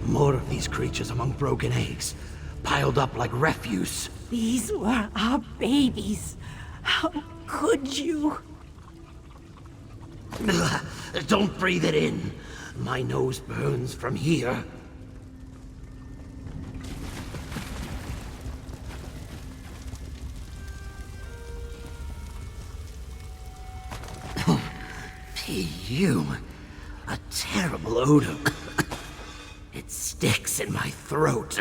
More of these creatures among broken eggs, piled up like refuse. These were our babies. How could you? Don't breathe it in. My nose burns from here. Fume. A terrible odor. It sticks in my throat.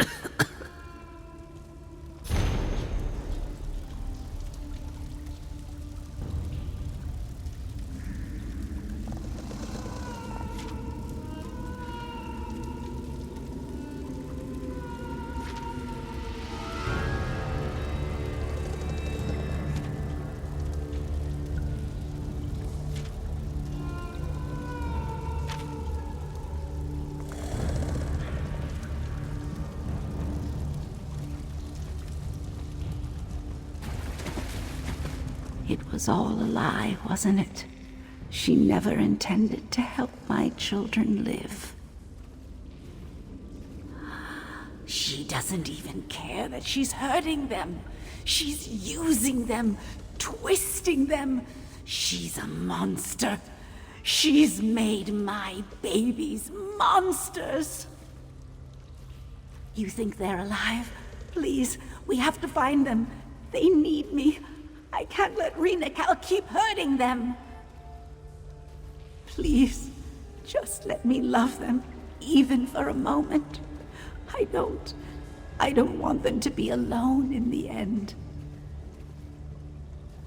It was all a lie, wasn't it? She never intended to help my children live. She doesn't even care that she's hurting them. She's using them, twisting them. She's a monster. She's made my babies monsters. You think they're alive? Please, we have to find them. They need me. I can't let Rinacal keep hurting them. Please, just let me love them, even for a moment. I don't want them to be alone in the end.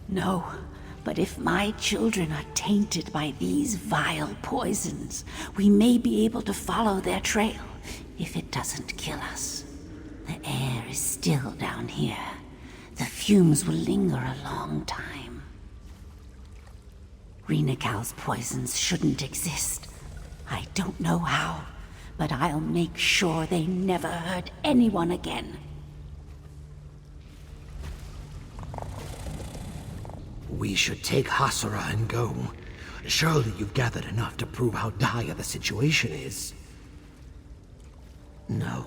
No, but if my children are tainted by these vile poisons, we may be able to follow their trail, if it doesn't kill us. The air is still down here. The fumes will linger a long time. Renacal's poisons shouldn't exist. I don't know how, but I'll make sure they never hurt anyone again. We should take Hasura and go. Surely you've gathered enough to prove how dire the situation is. No.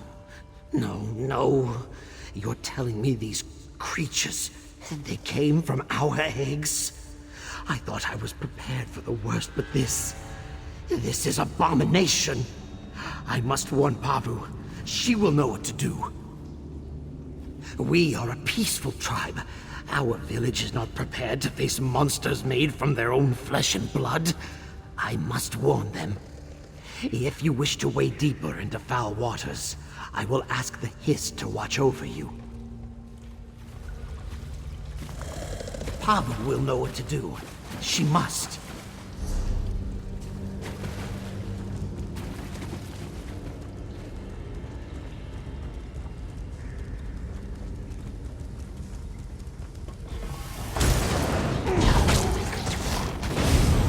You're telling me these creatures, they came from our eggs? I thought I was prepared for the worst, but this is abomination. I must warn Pavu. She will know what to do. We are a peaceful tribe. Our village is not prepared to face monsters made from their own flesh and blood. I must warn them. If you wish to wade deeper into foul waters, I will ask the Hiss to watch over you. Pavu will know what to do. She must.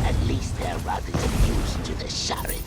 At least their rockets are used to the Sharif.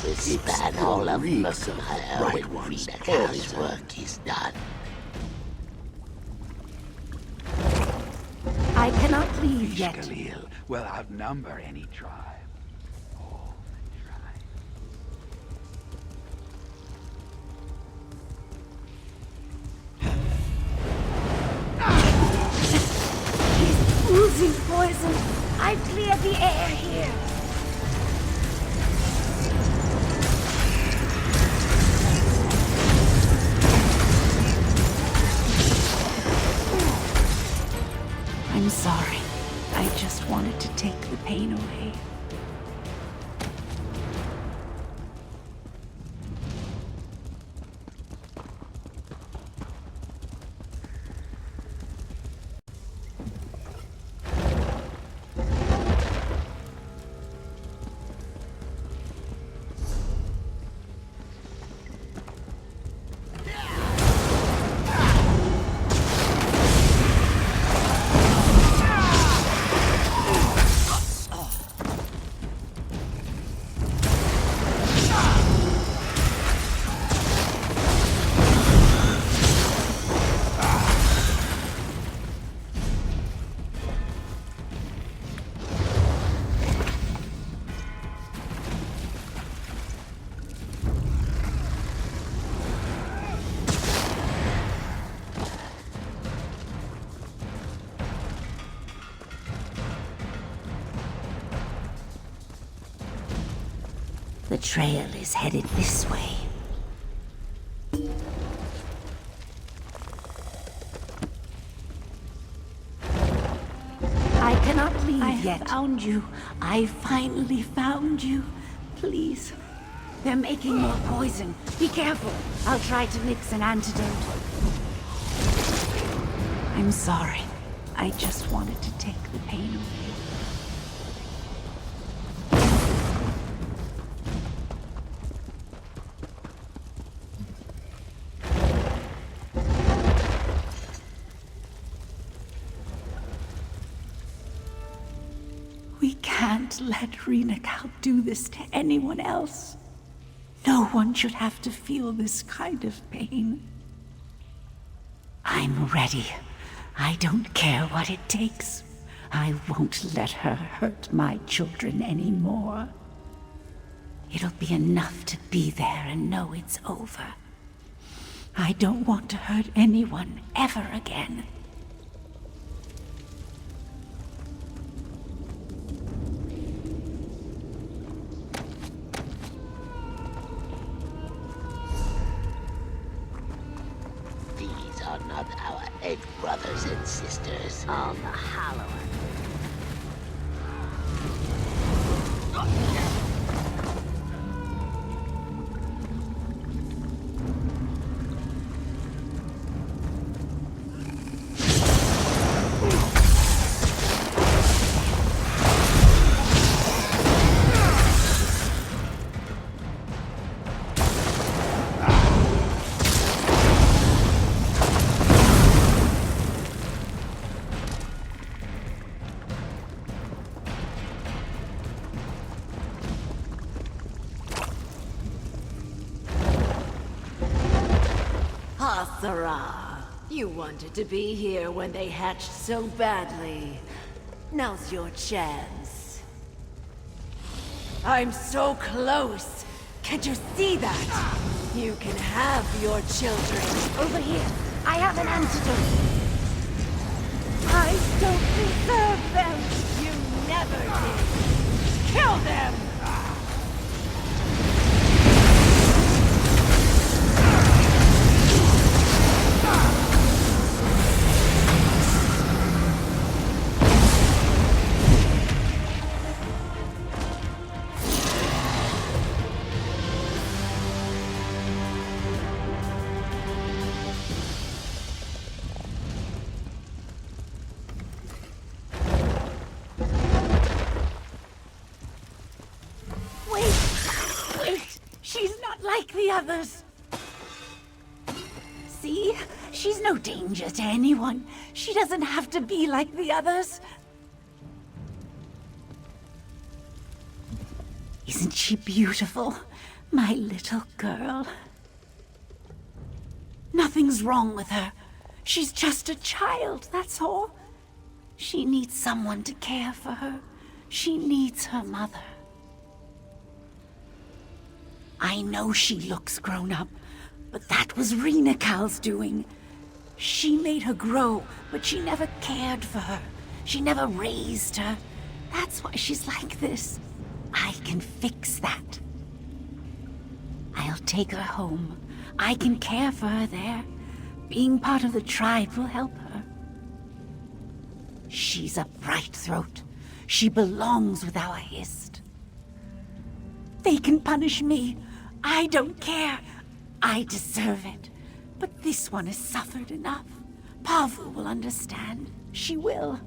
will span all of Mercifire when FlamingGnats' work is done. I cannot leave yet. Khalil will outnumber any tribe. All the He's oozing poison. I've cleared the air here. I'm sorry. I just wanted to take the pain away. The trail is headed this way. I cannot leave yet. I found you. I finally found you. Please. They're making more poison. Be careful. I'll try to mix an antidote. I'm sorry. I just wanted to take the pain away. We can't let Renakal do this to anyone else. No one should have to feel this kind of pain. I'm ready. I don't care what it takes. I won't let her hurt my children anymore. It'll be enough to be there and know it's over. I don't want to hurt anyone ever again. Not our egg brothers and sisters. All the Hallower. Sarah, you wanted to be here when they hatched so badly. Now's your chance. I'm so close. Can't you see that? You can have your children. Over here. I have an antidote. I don't deserve them. You never did. Kill them! Like the others. See? She's no danger to anyone. She doesn't have to be like the others. Isn't she beautiful? My little girl. Nothing's wrong with her. She's just a child, that's all. She needs someone to care for her. She needs her mother. I know she looks grown up, but that was Rena Cal's doing. She made her grow, but she never cared for her. She never raised her. That's why she's like this. I can fix that. I'll take her home. I can care for her there. Being part of the tribe will help her. She's a bright throat. She belongs with our Hist. They can punish me. I don't care. I deserve it. But this one has suffered enough. Pavu will understand. She will.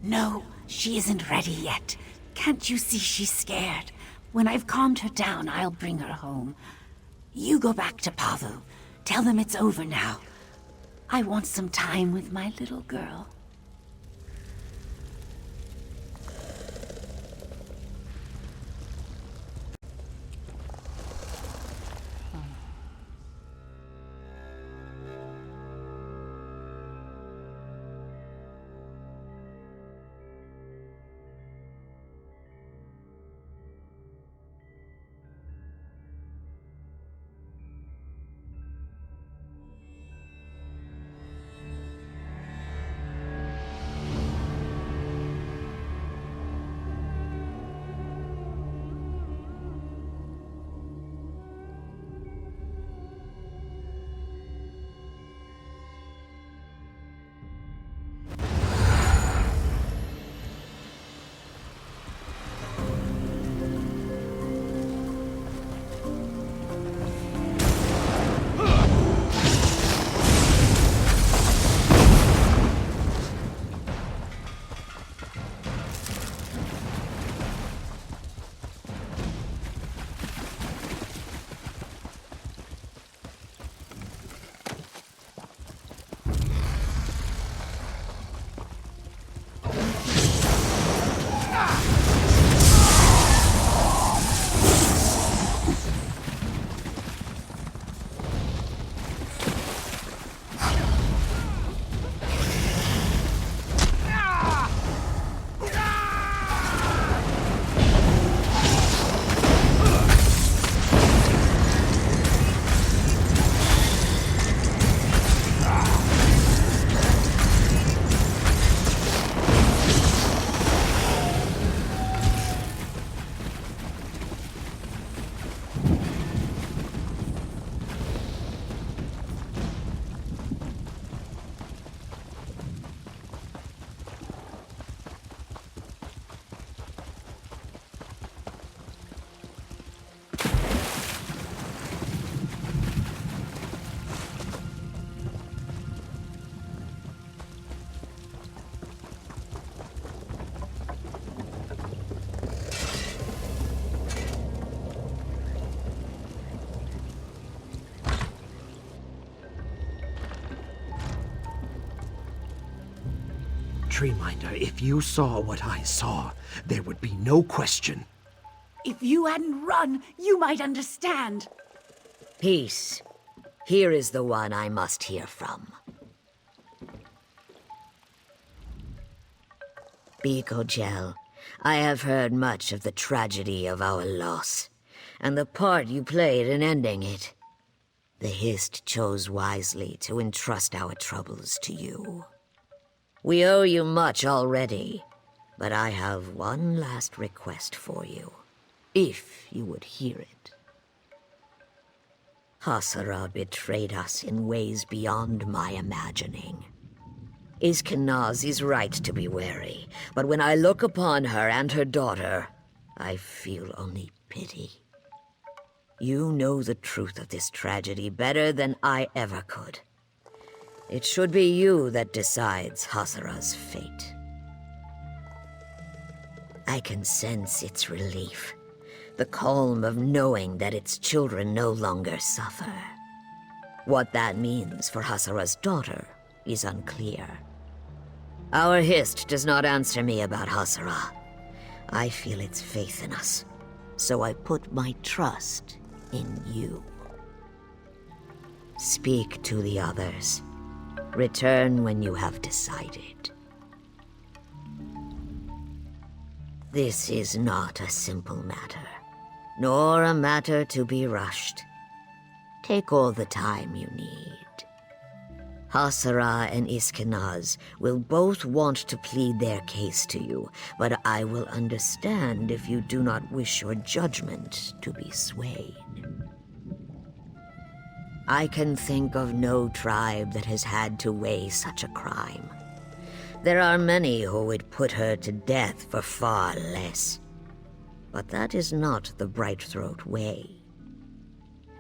No, she isn't ready yet. Can't you see she's scared? When I've calmed her down, I'll bring her home. You go back to Pavu. Tell them it's over now. I want some time with my little girl. Treeminder, if you saw what I saw, there would be no question. If you hadn't run, you might understand. Peace. Here is the one I must hear from. Backloggery, I have heard much of the tragedy of our loss, and the part you played in ending it. The Hist chose wisely to entrust our troubles to you. We owe you much already, but I have one last request for you, if you would hear it. Hasara betrayed us in ways beyond my imagining. Iskenaz is right to be wary, but when I look upon her and her daughter, I feel only pity. You know the truth of this tragedy better than I ever could. It should be you that decides Hasara's fate. I can sense its relief, the calm of knowing that its children no longer suffer. What that means for Hasara's daughter is unclear. Our Hist does not answer me about Hasara. I feel its faith in us. so I put my trust in you. Speak to the others. Return when you have decided. This is not a simple matter, nor a matter to be rushed. Take all the time you need. Hasara and Iskenaz will both want to plead their case to you, but I will understand if you do not wish your judgment to be swayed. I can think of no tribe that has had to weigh such a crime. There are many who would put her to death for far less. But that is not the Brightthroat way.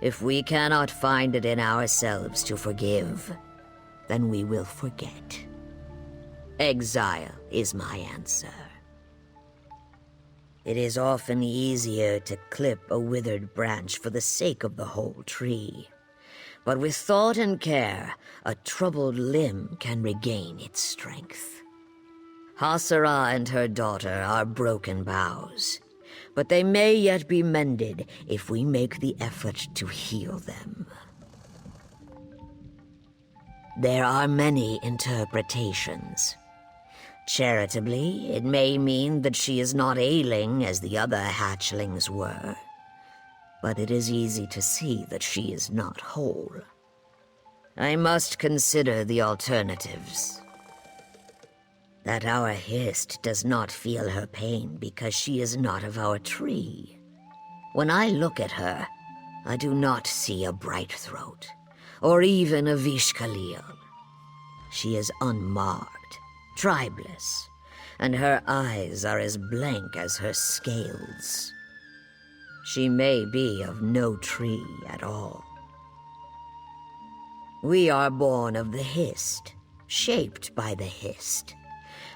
If we cannot find it in ourselves to forgive, then we will forget. Exile is my answer. It is often easier to clip a withered branch for the sake of the whole tree. But with thought and care, a troubled limb can regain its strength. Hasara and her daughter are broken boughs, but they may yet be mended if we make the effort to heal them. There are many interpretations. Charitably, it may mean that she is not ailing as the other hatchlings were. But it is easy to see that she is not whole. I must consider the alternatives. That our Hist does not feel her pain because she is not of our tree. When I look at her, I do not see a Brightthroat, or even a Vishkalil. She is unmarked, tribeless, and her eyes are as blank as her scales. She may be of no tree at all. We are born of the Hist, shaped by the Hist,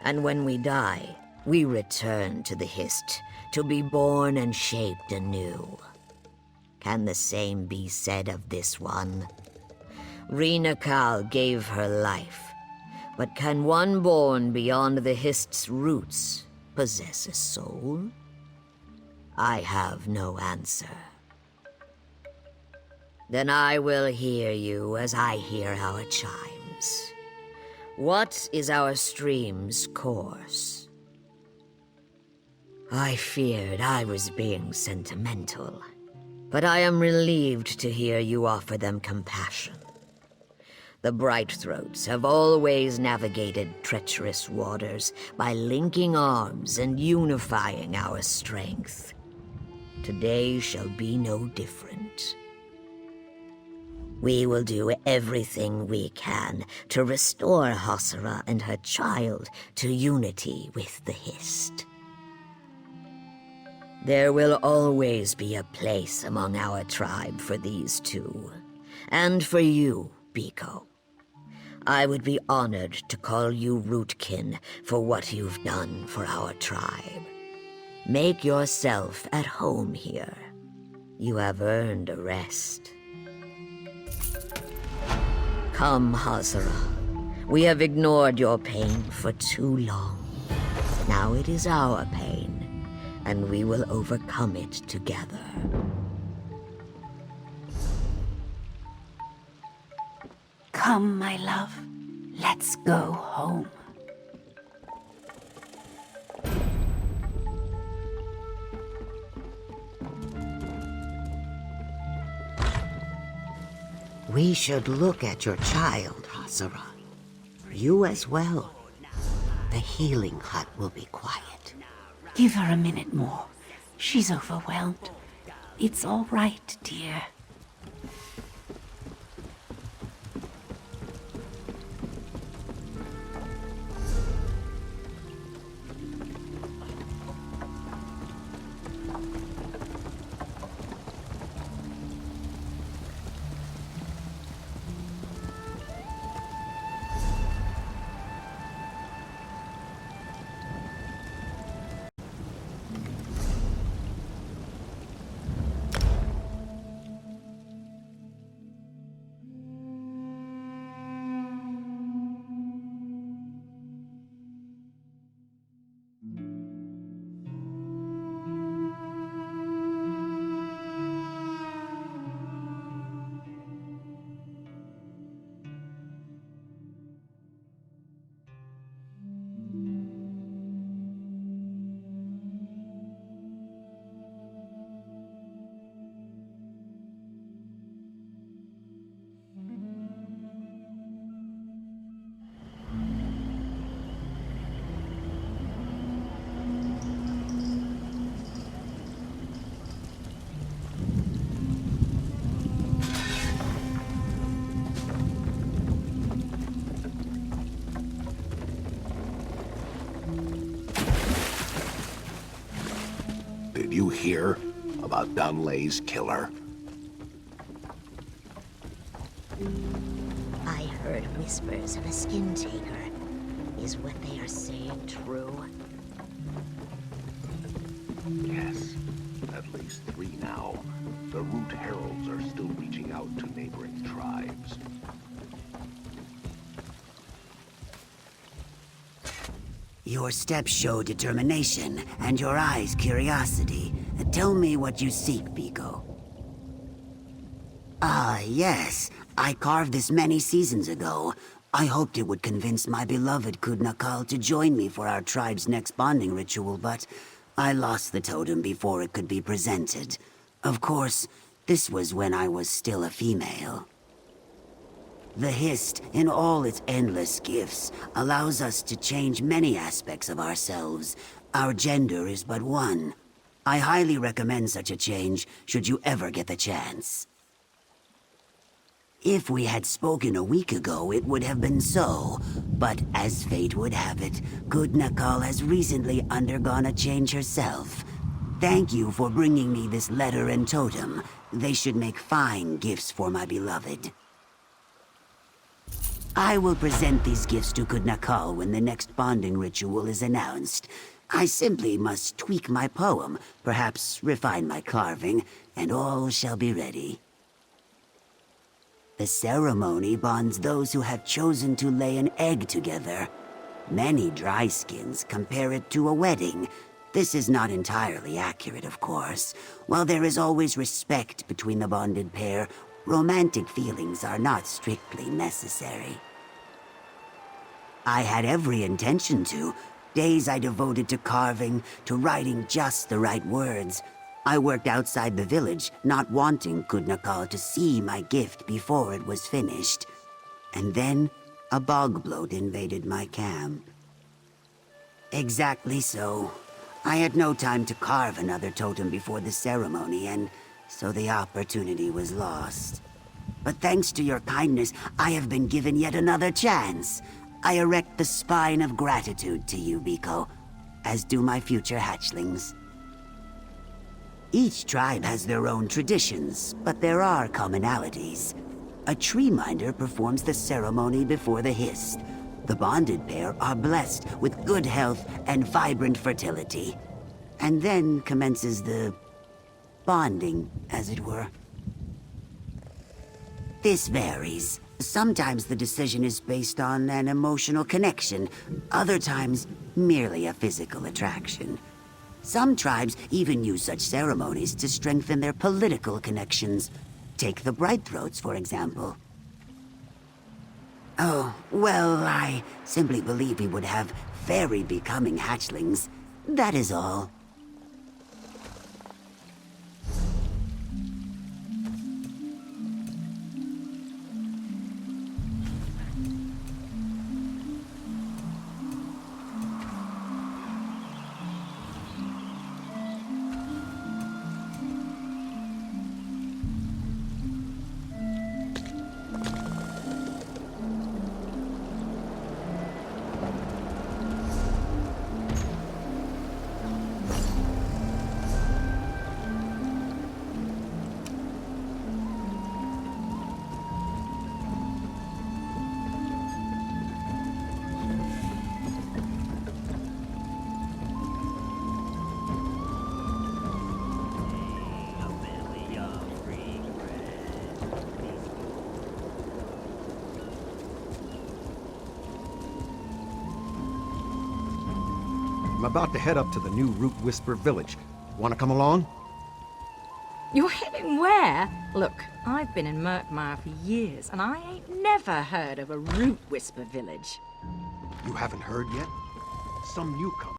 and when we die, we return to the Hist to be born and shaped anew. Can the same be said of this one? Rena Kal gave her life, but can one born beyond the Hist's roots possess a soul? I have no answer. Then I will hear you as I hear our chimes. What is our stream's course? I feared I was being sentimental, but I am relieved to hear you offer them compassion. The Brightthroats have always navigated treacherous waters by linking arms and unifying our strength. Today shall be no different. We will do everything we can to restore Hasara and her child to unity with the Hist. There will always be a place among our tribe for these two, and for you, Biko. I would be honored to call you rootkin for what you've done for our tribe. Make yourself at home here. You have earned a rest. Come, Hasara. We have ignored your pain for too long. Now it is our pain, and we will overcome it together. Come, my love. Let's go home. We should look at your child, Hasara. For you as well. The healing hut will be quiet. Give her a minute more. She's overwhelmed. It's all right, dear. hear about Dunlay's killer? I heard whispers of a skin taker. Is what they are saying true? Yes, at least 3 now. The Root Heralds are still reaching out to neighboring tribes. Your steps show determination, and your eyes curiosity. Tell me what you seek, Biko. Ah, yes. I carved this many seasons ago. I hoped it would convince my beloved Kudnakal to join me for our tribe's next bonding ritual, but I lost the totem before it could be presented. Of course, this was when I was still a female. The Hist, in all its endless gifts, allows us to change many aspects of ourselves. Our gender is but one. I highly recommend such a change, should you ever get the chance. If we had spoken a week ago, it would have been so. But as fate would have it, Kudnakal has recently undergone a change herself. Thank you for bringing me this letter and totem. They should make fine gifts for my beloved. I will present these gifts to Kudnakal when the next bonding ritual is announced. I simply must tweak my poem, perhaps refine my carving, and all shall be ready. The ceremony bonds those who have chosen to lay an egg together. Many dry skins compare it to a wedding. This is not entirely accurate, of course. While there is always respect between the bonded pair, romantic feelings are not strictly necessary. I had every intention to. Days I devoted to carving, to writing just the right words. I worked outside the village, not wanting Kudnakal to see my gift before it was finished. And then, a bog bloat invaded my camp. Exactly so. I had no time to carve another totem before the ceremony, and so the opportunity was lost. But thanks to your kindness, I have been given yet another chance. I erect the spine of gratitude to you, Biko, as do my future hatchlings. Each tribe has their own traditions, but there are commonalities. A tree minder performs the ceremony before the Hist. The bonded pair are blessed with good health and vibrant fertility. And then commences the bonding, as it were. This varies. Sometimes the decision is based on an emotional connection, other times merely a physical attraction. Some tribes even use such ceremonies to strengthen their political connections. Take the Brightthroats, for example. Oh, well, I simply believe we would have very becoming hatchlings. That is all. I'm about to head up to the new Root Whisper village. Want to come along? You're heading where? Look, I've been in Murkmire for years, and I ain't never heard of a Root Whisper village. You haven't heard yet? Some newcomer.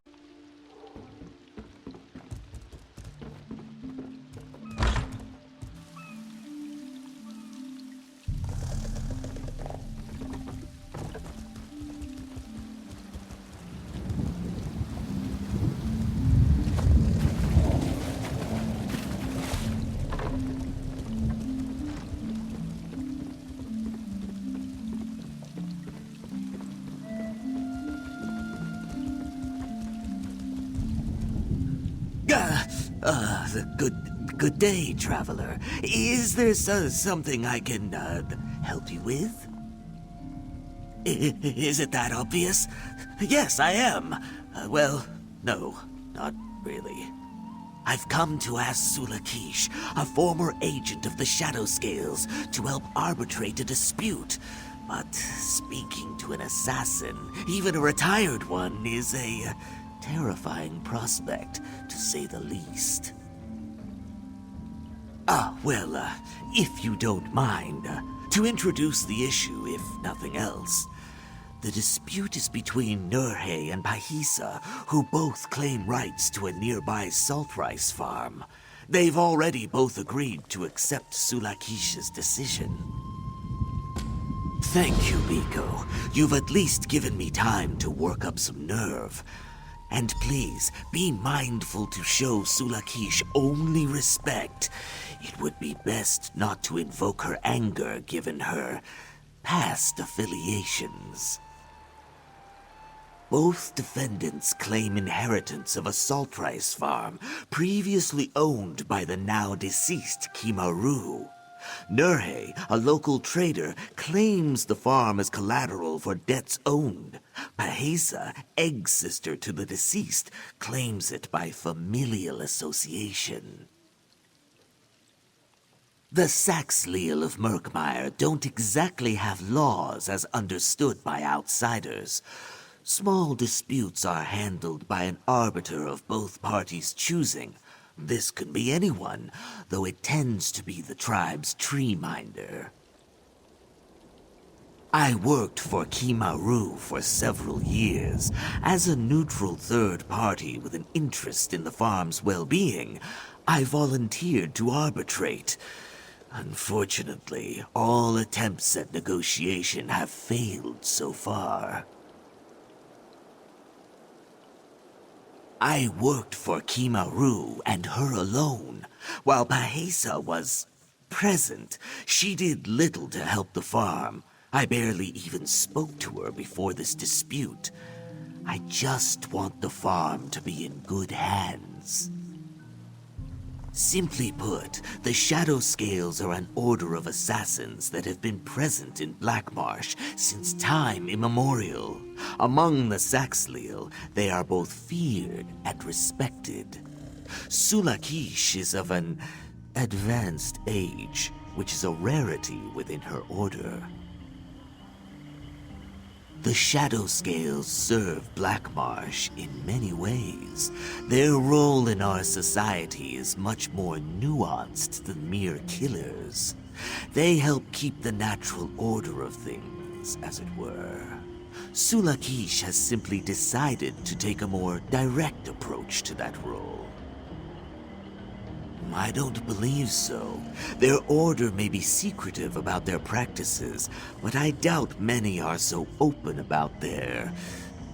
Good day, traveler. Is there something I can, help you with? Is it that obvious? Yes, I am. Well, no, not really. I've come to ask Sulakish, a former agent of the Shadow Scales, to help arbitrate a dispute. But speaking to an assassin, even a retired one, is a terrifying prospect, to say the least. If you don't mind, to introduce the issue, if nothing else. The dispute is between Nurhe and Pahisa, who both claim rights to a nearby salt rice farm. They've already both agreed to accept Sulakish's decision. Thank you, Biko. You've at least given me time to work up some nerve. And please, be mindful to show Sulakish only respect. It would be best not to invoke her anger given her past affiliations. Both defendants claim inheritance of a salt rice farm previously owned by the now-deceased Kimaru. Nurhe, a local trader, claims the farm as collateral for debts owed. Pahesa, egg-sister to the deceased, claims it by familial association. The Saxleal of Murkmire don't exactly have laws as understood by outsiders. Small disputes are handled by an arbiter of both parties' choosing. This could be anyone, though it tends to be the tribe's tree minder. I worked for Kimaru for several years. As a neutral third party with an interest in the farm's well-being, I volunteered to arbitrate. Unfortunately, all attempts at negotiation have failed so far. I worked for Kimaru and her alone. While Pahesa was present, she did little to help the farm. I barely even spoke to her before this dispute. I just want the farm to be in good hands. Simply put, the Shadow Scales are an order of assassins that have been present in Blackmarsh since time immemorial. Among the Saxleal, they are both feared and respected. Sulakish is of an advanced age, which is a rarity within her order. The Shadow Scales serve Blackmarsh in many ways. Their role in our society is much more nuanced than mere killers. They help keep the natural order of things, as it were. Sulakish has simply decided to take a more direct approach to that role. I don't believe so. Their order may be secretive about their practices, but I doubt many are so open about their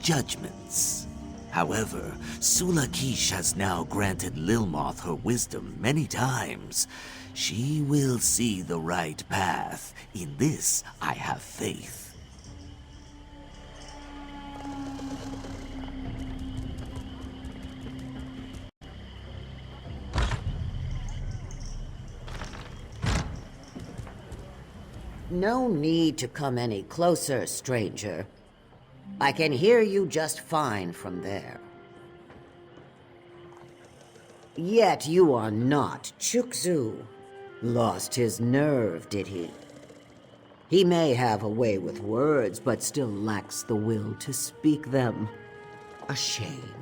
judgments. However, Sulakish has now granted Lilmoth her wisdom many times. She will see the right path. In this, I have faith. No need to come any closer, stranger. I can hear you just fine from there. Yet you are not Chukzu. Lost his nerve, did he? He may have a way with words, but still lacks the will to speak them. A shame.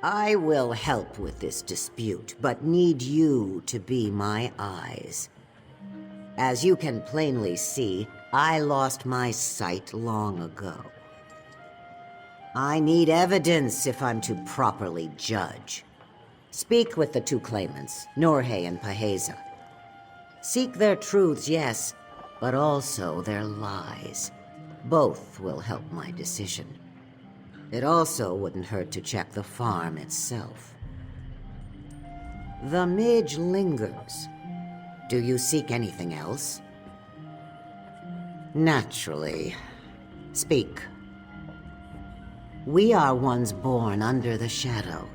I will help with this dispute, but need you to be my eyes. As you can plainly see, I lost my sight long ago. I need evidence if I'm to properly judge. Speak with the two claimants, Nurhe and Pahesa. Seek their truths, yes, but also their lies. Both will help my decision. It also wouldn't hurt to check the farm itself. The midge lingers. Do you seek anything else? Naturally. Speak. We are ones born under the shadow.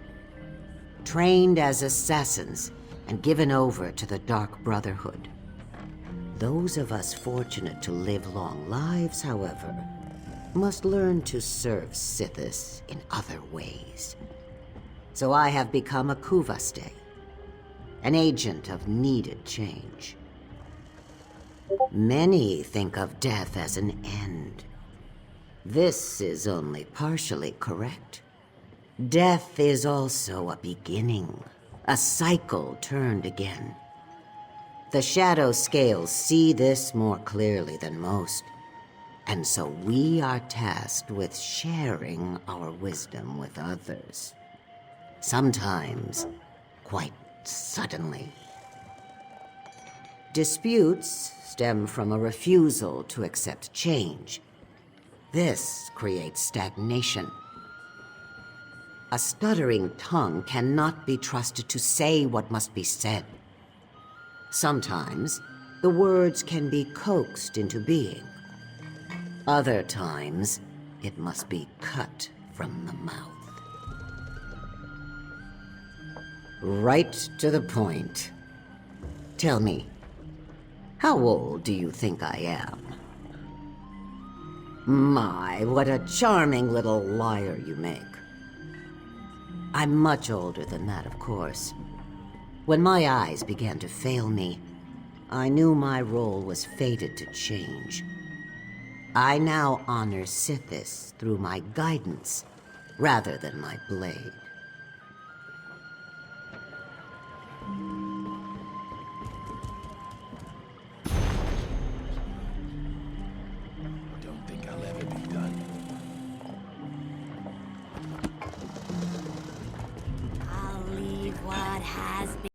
trained as assassins, and given over to the Dark Brotherhood. Those of us fortunate to live long lives, however, must learn to serve Sithis in other ways. So I have become a Kuvaste, an agent of needed change. Many think of death as an end. This is only partially correct. Death is also a beginning, a cycle turned again. The Shadow Scales see this more clearly than most, and so we are tasked with sharing our wisdom with others. Sometimes, quite suddenly. Disputes stem from a refusal to accept change. This creates stagnation. A stuttering tongue cannot be trusted to say what must be said. Sometimes, the words can be coaxed into being. Other times, it must be cut from the mouth. Right to the point. Tell me, how old do you think I am? My, what a charming little liar you make. I'm much older than that, of course. When my eyes began to fail me, I knew my role was fated to change. I now honor Sithis through my guidance, rather than my blade.